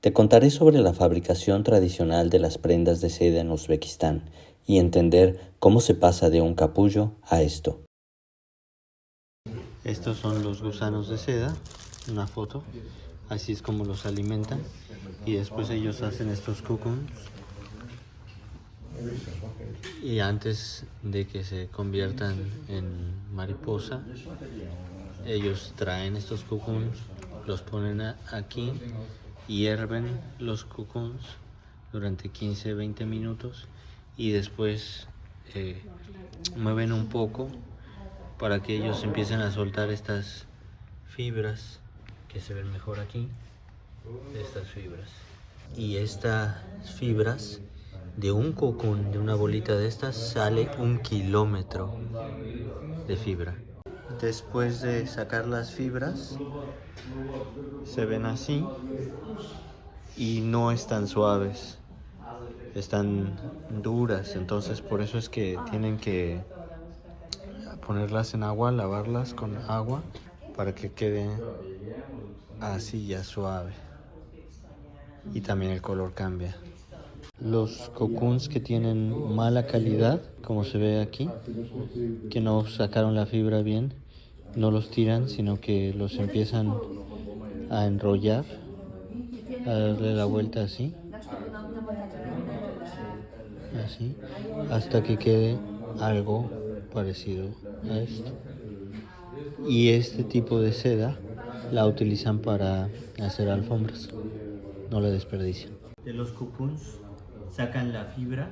Te contaré sobre la fabricación tradicional de las prendas de seda en Uzbekistán y entender cómo se pasa de un capullo a esto. Estos son los gusanos de seda, una foto, así es como los alimentan y después ellos hacen estos cocoons y antes de que se conviertan en mariposa, ellos traen estos cocoons, los ponen aquí, hierven los cocoons durante 15-20 minutos y después mueven un poco para que ellos empiecen a soltar estas fibras que se ven mejor aquí, estas fibras. Y estas fibras de un cocón, de una bolita de estas, sale 1 kilómetro de fibra. Después de sacar las fibras, se ven así y no están suaves, están duras, entonces por eso es que tienen que ponerlas en agua, lavarlas con agua para que quede así ya suave y también el color cambia. Los cocoons que tienen mala calidad, como se ve aquí, que no sacaron la fibra bien, no los tiran, sino que los empiezan a enrollar, a darle la vuelta así, así, hasta que quede algo parecido a esto. Y este tipo de seda la utilizan para hacer alfombras, no la desperdician. De los cocoons sacan la fibra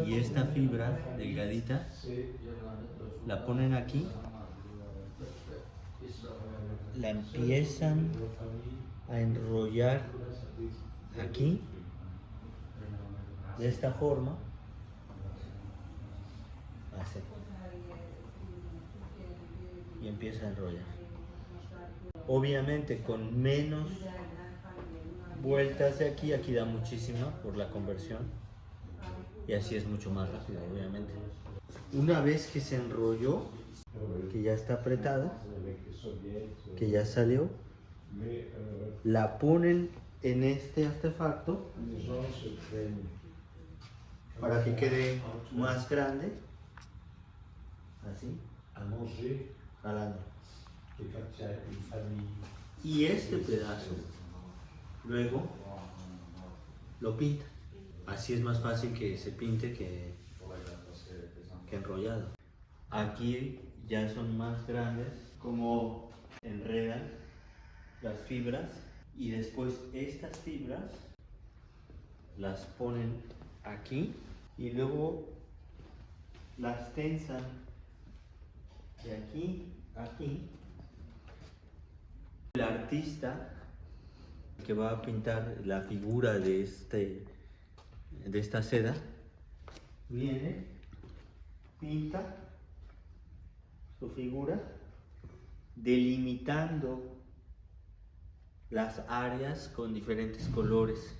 y esta fibra delgadita la ponen aquí, la empiezan a enrollar aquí de esta forma, así, y empieza a enrollar. Obviamente con menos vueltas de aquí, aquí da muchísima por la conversión y así es mucho más rápido, obviamente. Una vez que se enrolló, que ya está apretada, que ya salió, la ponen en este artefacto para que quede más grande, así, jalando. Y este pedazo luego lo pinta. Así es más fácil que se pinte que enrollado. Aquí ya son más grandes, como enredan las fibras y después estas fibras las ponen aquí y luego las tensan de aquí a aquí. El artista que va a pintar la figura de esta seda viene, pinta su figura delimitando las áreas con diferentes colores.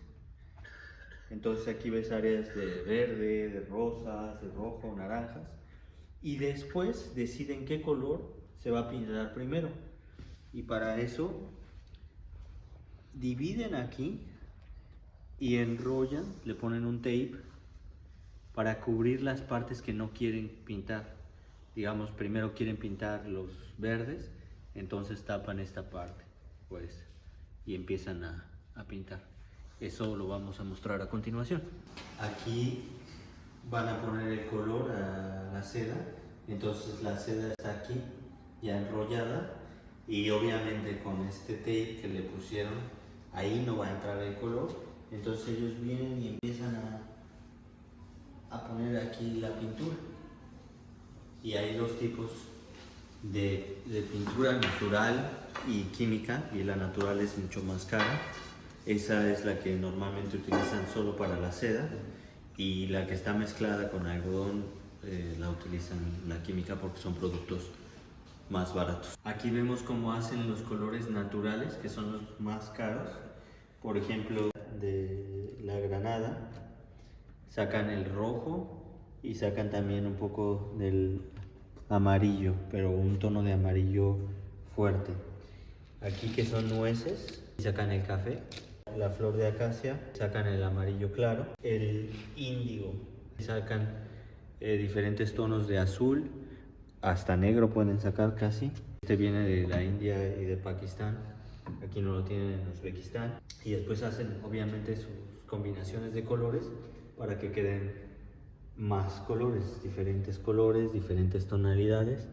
Entonces aquí ves áreas de verde, de rosas, de rojo, naranjas, y después deciden qué color se va a pintar primero. Y para eso dividen aquí y enrollan, le ponen un tape para cubrir las partes que no quieren pintar. Digamos, primero quieren pintar los verdes, entonces tapan esta parte, pues, y empiezan a pintar. Eso lo vamos a mostrar a continuación. Aquí van a poner el color a la seda, entonces la seda está aquí ya enrollada y obviamente con este tape que le pusieron ahí no va a entrar el color, entonces ellos vienen y empiezan a poner aquí la pintura. Y hay dos tipos de pintura, natural y química, y la natural es mucho más cara. Esa es la que normalmente utilizan solo para la seda, y la que está mezclada con algodón la utilizan la química porque son productos más baratos. Aquí vemos cómo hacen los colores naturales, que son los más caros. Por ejemplo, de la granada sacan el rojo y sacan también un poco del amarillo, pero un tono de amarillo fuerte. Aquí que son nueces, sacan el café la flor de acacia, sacan el amarillo claro, el índigo, sacan diferentes tonos de azul, hasta negro pueden sacar casi. Este viene de la India y de Pakistán, aquí no lo tienen en Uzbekistán. Y después hacen obviamente sus combinaciones de colores para que queden más colores, diferentes tonalidades.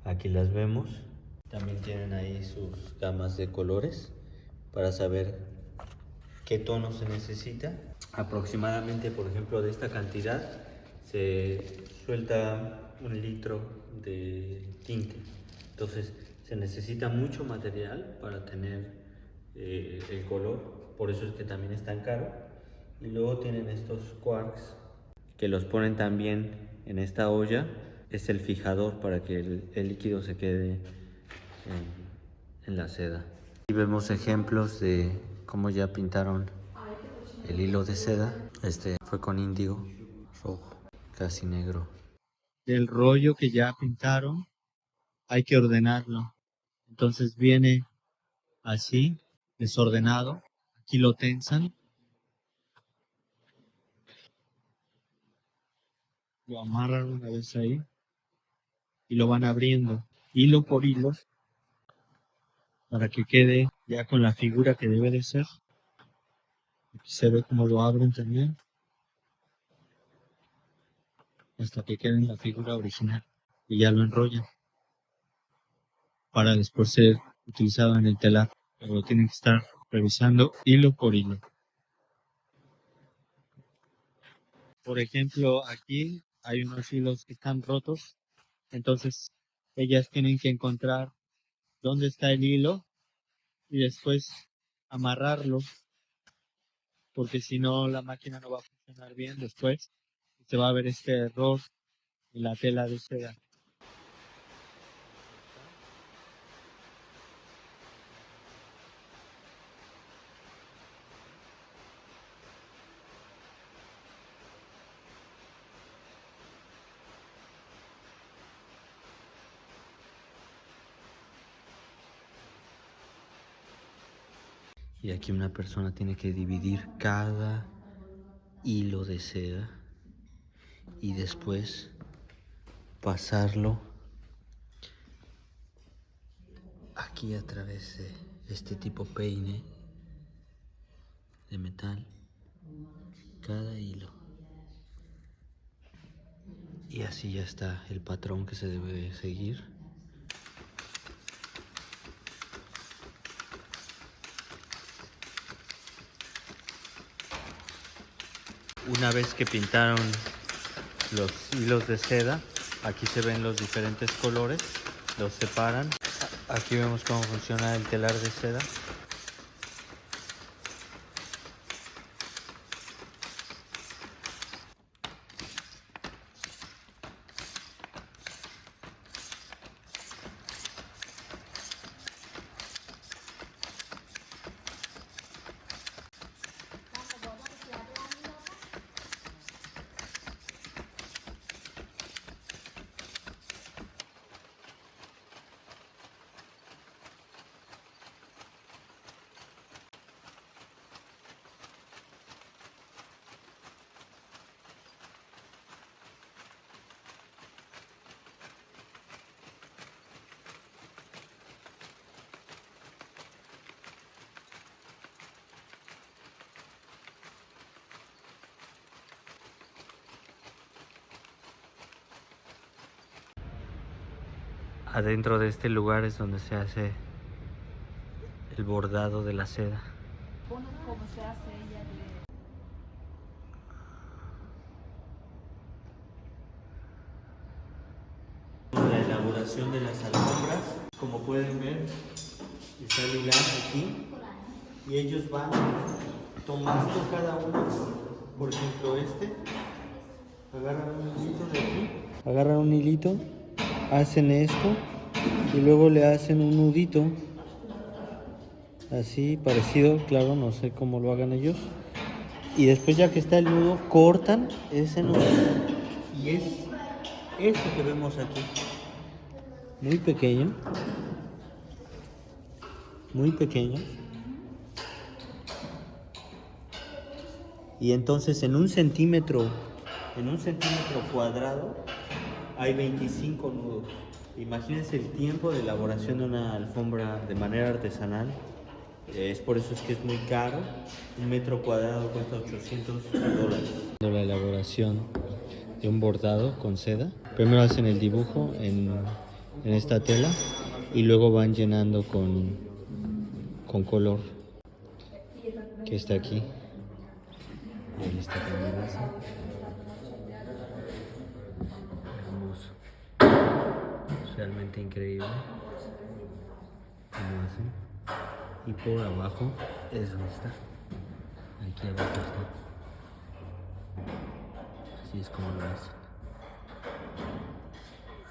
Aquí las vemos. También tienen ahí sus gamas de colores para saber qué tono se necesita. Aproximadamente, por ejemplo, de esta cantidad se suelta 1 litro de tinte. Entonces se necesita mucho material para tener el color, por eso es que también es tan caro. Y luego tienen estos quarks que los ponen también en esta olla. Es el fijador para que el líquido se quede en la seda. Aquí vemos ejemplos de cómo ya pintaron el hilo de seda. Este fue con índigo rojo, casi negro. El rollo que ya pintaron hay que ordenarlo. Entonces viene así, desordenado. Aquí lo tensan, lo amarran una vez ahí y lo van abriendo hilo por hilo para que quede ya con la figura que debe de ser. Aquí se ve cómo lo abren también hasta que quede en la figura original y ya lo enrollan para después ser utilizado en el telar, pero lo tienen que estar revisando hilo por hilo. Por ejemplo, aquí hay unos hilos que están rotos, entonces ellas tienen que encontrar dónde está el hilo y después amarrarlo, porque si no la máquina no va a funcionar bien después. Se va a ver este error en la tela de seda. Y aquí una persona tiene que dividir cada hilo de seda y después pasarlo aquí a través de este tipo peine de metal, cada hilo. Y así ya está el patrón que se debe seguir. Una vez que pintaron los hilos de seda, aquí se ven los diferentes colores, los separan. Aquí vemos cómo funciona el telar de seda. Adentro de este lugar es donde se hace el bordado de la seda. ¿Cómo se hace ella? La elaboración de las alfombras, como pueden ver, está el hilar aquí y ellos van tomando cada uno, por ejemplo agarran un hilito de aquí, agarran un hilito, hacen esto y luego le hacen un nudito, así parecido, claro, no sé cómo lo hagan ellos, y después ya que está el nudo, cortan ese nudo y es esto que vemos aquí, muy pequeño, Y entonces en un centímetro cuadrado hay 25 nudos. Imagínense el tiempo de elaboración de una alfombra de manera artesanal. Es por eso es que es muy caro. Un metro cuadrado cuesta $800. La elaboración de un bordado con seda. Primero hacen el dibujo en esta tela y luego van llenando con color que está aquí. Ahí está también esa. Hermoso. Es realmente increíble cómo hacen. Y por abajo, eso está. Aquí abajo está. Así es como lo hacen.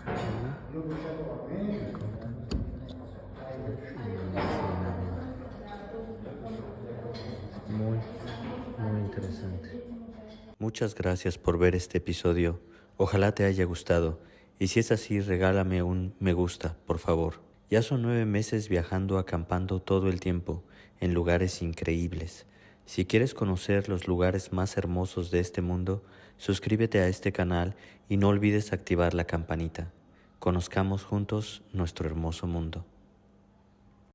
Arriba, cortan. Muy interesante. Muchas gracias por ver este episodio. Ojalá te haya gustado. Y si es así, regálame un me gusta, por favor. Ya son 9 meses viajando, acampando todo el tiempo, en lugares increíbles. Si quieres conocer los lugares más hermosos de este mundo, suscríbete a este canal y no olvides activar la campanita. Conozcamos juntos nuestro hermoso mundo.